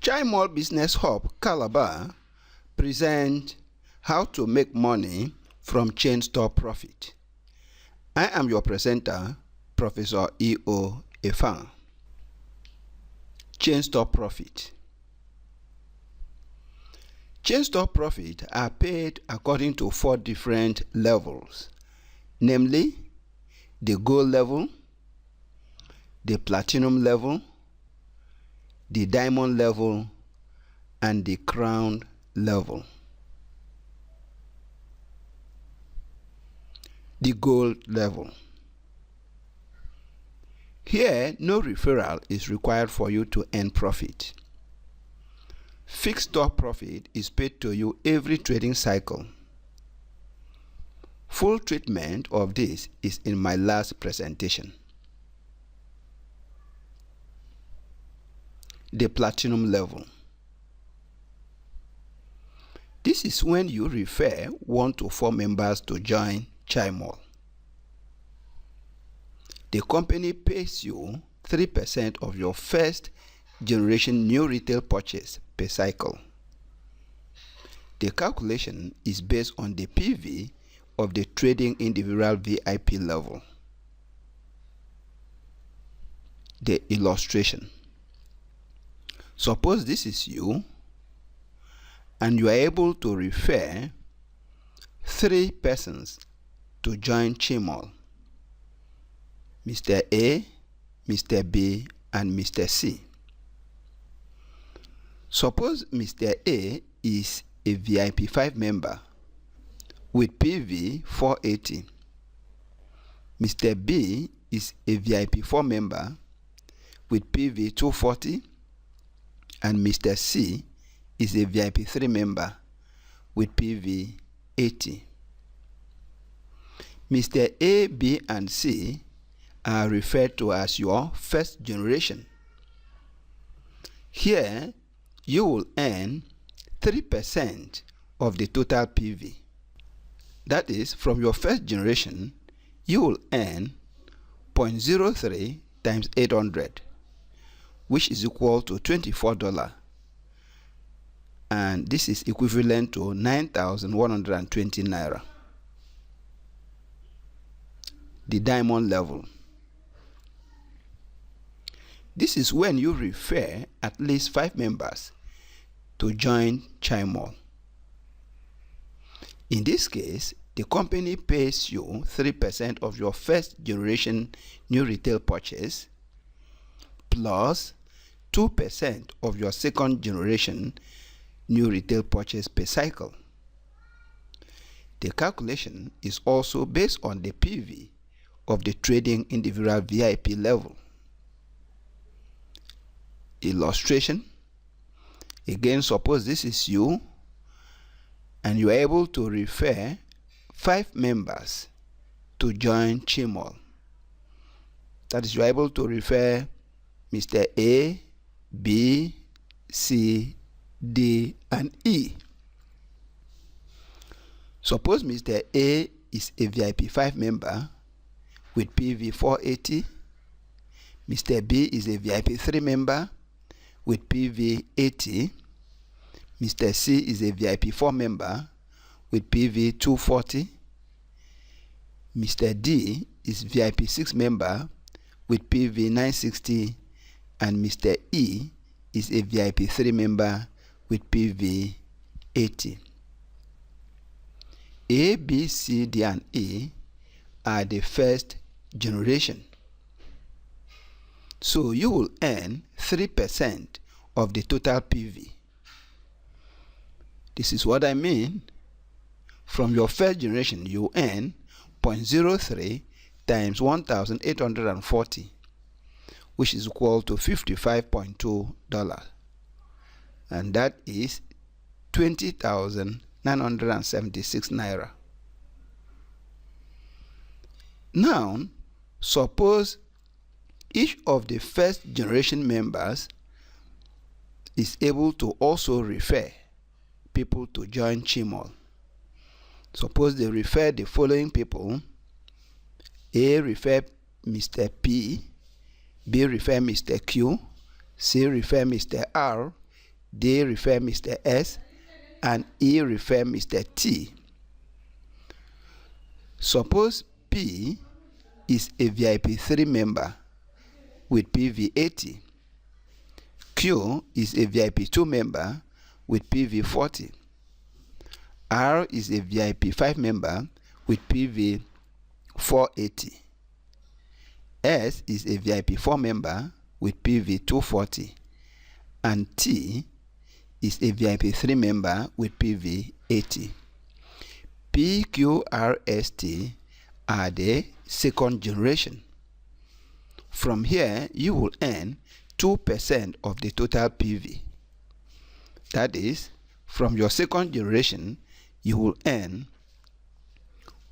CHYMALL Business Hub Calabar present how to make money from chain store profit. I am your presenter, Professor E.O. Efang. Chain store profit. Chain store profit are paid according to 4 different levels, namely the gold level, the platinum level, the diamond level, and the crown level. The gold level. Here, no referral is required for you to earn profit. Fixed store profit is paid to you every trading cycle. Full treatment of this is in my last presentation. The platinum level. This is when you refer 1 to 4 members to join CHYMALL. The company pays you 3% of your first generation new retail purchase per cycle. The calculation is based on the PV of the trading individual VIP level. The illustration. Suppose this is you and you are able to refer 3 persons to join CHYMALL: Mr. A, Mr. B, and Mr. C. Suppose Mr. A is a VIP 5 member with PV 480. Mr. B is a VIP 4 member with PV 240. And Mr. C is a VIP 3 member with PV 80. Mr. A, B, and C are referred to as your first generation. Here, you will earn 3% of the total PV. That is, from your first generation, you will earn 0.03 times 800, which is equal to $24. And this is equivalent to 9,120 naira. The diamond level. This is when you refer at least 5 members to join CHYMALL. In this case, the company pays you 3% of your first generation new retail purchase plus 2% of your second generation new retail purchase per cycle. The calculation is also based on the PV of the trading individual VIP level. Illustration. Again, suppose this is you and you are able to refer 5 members to join CHYMALL. That is, you are able to refer Mr. A, B, C, D, and E. Suppose Mr. A is a VIP 5 member with PV 480. Mr. B is a VIP 3 member with PV 80. Mr. C is a VIP 4 member with PV 240. Mr. D is VIP 6 member with PV 960. And Mr. E is a VIP 3 member with PV 80. A, B, C, D, and E are the first generation. So you will earn 3% of the total PV. This is what I mean. From your first generation, you earn 0.03 times 1,840. Which is equal to $55.2, and that is 20,976 naira. Now, suppose each of the first generation members is able to also refer people to join CHYMALL. Suppose they refer the following people: A refer Mr. P, B refer Mr. Q, C refer Mr. R, D refer Mr. S, and E refer Mr. T. Suppose P is a VIP 3 member with PV 80. Q is a VIP 2 member with PV 40. R is a VIP 5 member with PV 480. S is a VIP 4 member with PV 240. And T is a VIP 3 member with PV 80. P, Q, R, S, T are the second generation. From here, you will earn 2% of the total PV. That is, from your second generation, you will earn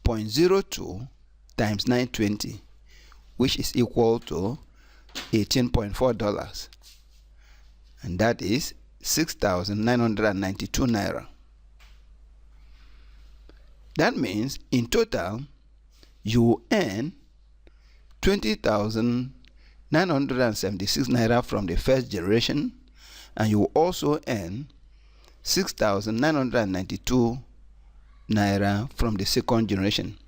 0.02 times 920, which is equal to $18.4. And that is 6,992 naira. That means in total you will earn 20,976 naira from the first generation, and you will also earn 6,992 naira from the second generation,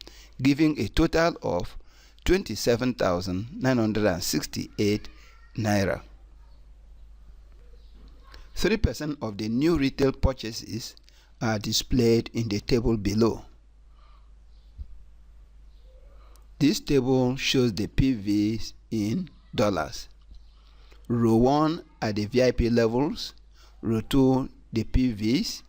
giving a total of 27,968 naira. 3% of the new retail purchases are displayed in the table below. This table shows the PVs in dollars. Row 1 are the VIP levels, row 2 the PVs,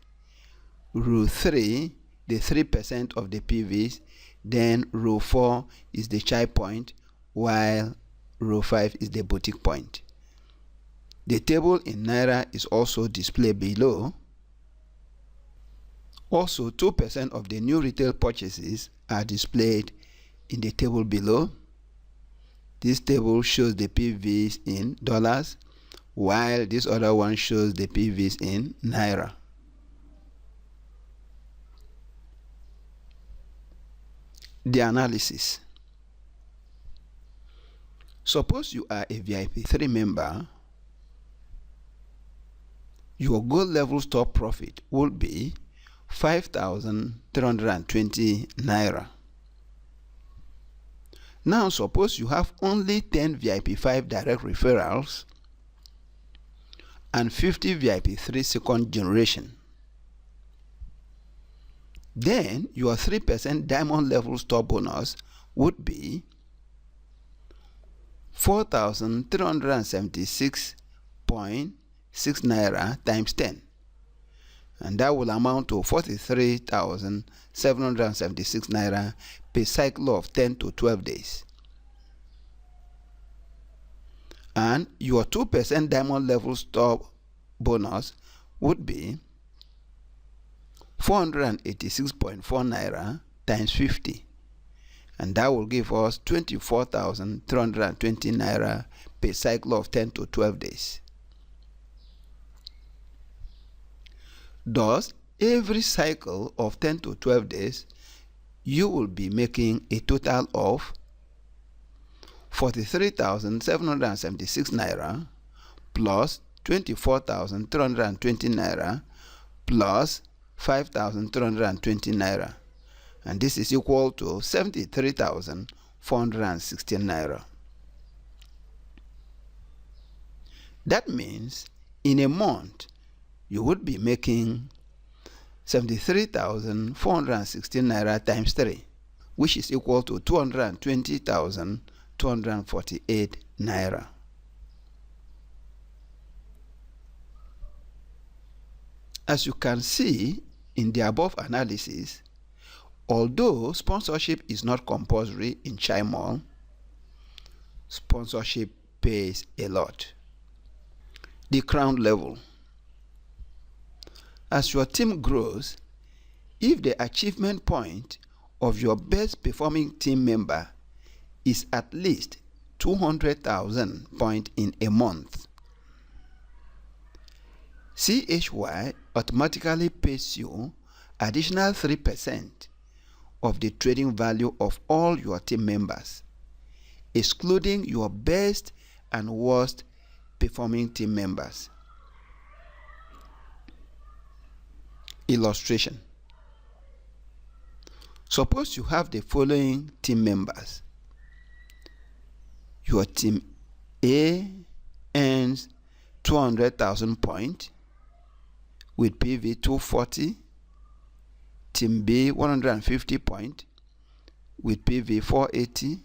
row 3 the 3% of the PVs, then row 4 is the chai point, while row 5 is the boutique point. The table in Naira is also displayed below. Also, 2% of the new retail purchases are displayed in the table below. This table shows the PVs in dollars, while this other one shows the PVs in Naira. The analysis. Suppose you are a VIP 3 member. Your goal level stop profit will be 5,320 naira. Now suppose you have only 10 VIP 5 direct referrals and 50 VIP 3 second generation. Then your 3% diamond level stop bonus would be 4,376.6 naira times 10, and that will amount to 43,776 naira per cycle of 10 to 12 days. And your 2% diamond level stop bonus would be 486.4 naira times 50, and that will give us 24,320 naira per cycle of 10 to 12 days. Thus, every cycle of 10 to 12 days, you will be making a total of 43,776 naira plus 24,320 naira plus 5,320 naira, and this is equal to 73,416 naira. That means in a month you would be making 73,416 naira times 3, which is equal to 220,248 naira. As you can see in the above analysis, although sponsorship is not compulsory in CHYMALL, sponsorship pays a lot. The crown level. As your team grows, if the achievement point of your best performing team member is at least 200,000 points in a month, CHY automatically pays you additional 3% of the trading value of all your team members, excluding your best and worst performing team members. Illustration. Suppose you have the following team members. Your team A earns 200,000 points with PV 240. Team B 150 points with PV 480.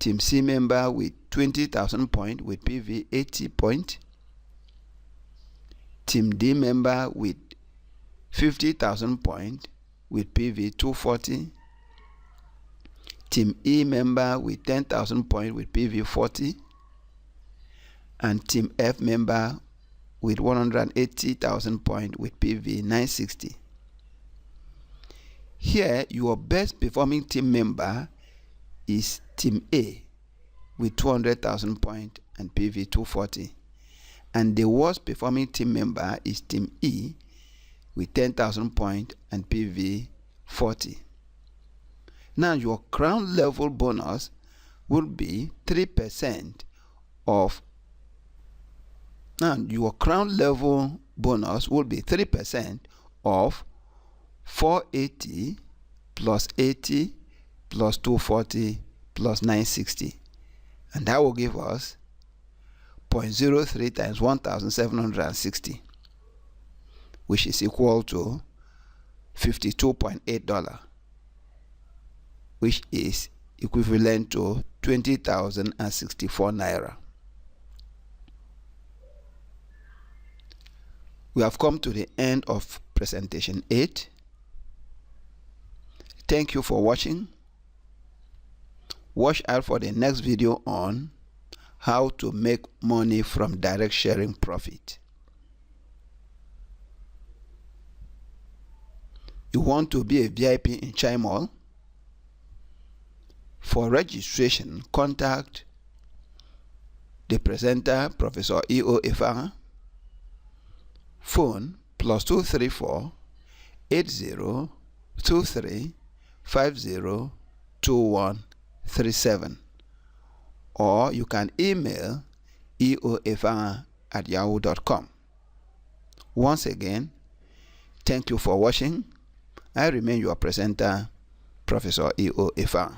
Team C member with 20,000 points with PV 80 points. Team D member with 50,000 points with PV 240. Team E member with 10,000 points with PV 40. And Team F member with 180,000 points with PV 960. Here, your best performing team member is Team A with 200,000 points and PV 240. And the worst performing team member is Team E with 10,000 points and PV 40. Now your crown level bonus will be 3% of 480 plus 80 plus 240 plus 960, and that will give us 0.03 times 1,760, which is equal to $52.8, which is equivalent to 20,064 naira. We have come to the end of presentation 8. Thank you for watching. Watch out for the next video on how to make money from direct sharing profit. You want to be a VIP in CHYMALL? For registration, contact the presenter, Professor E.O. Efanga. Phone +234 8023 502137, or you can email eoefanga@yahoo.com. Once again, thank you for watching. I remain your presenter, Professor E.O. Efanga.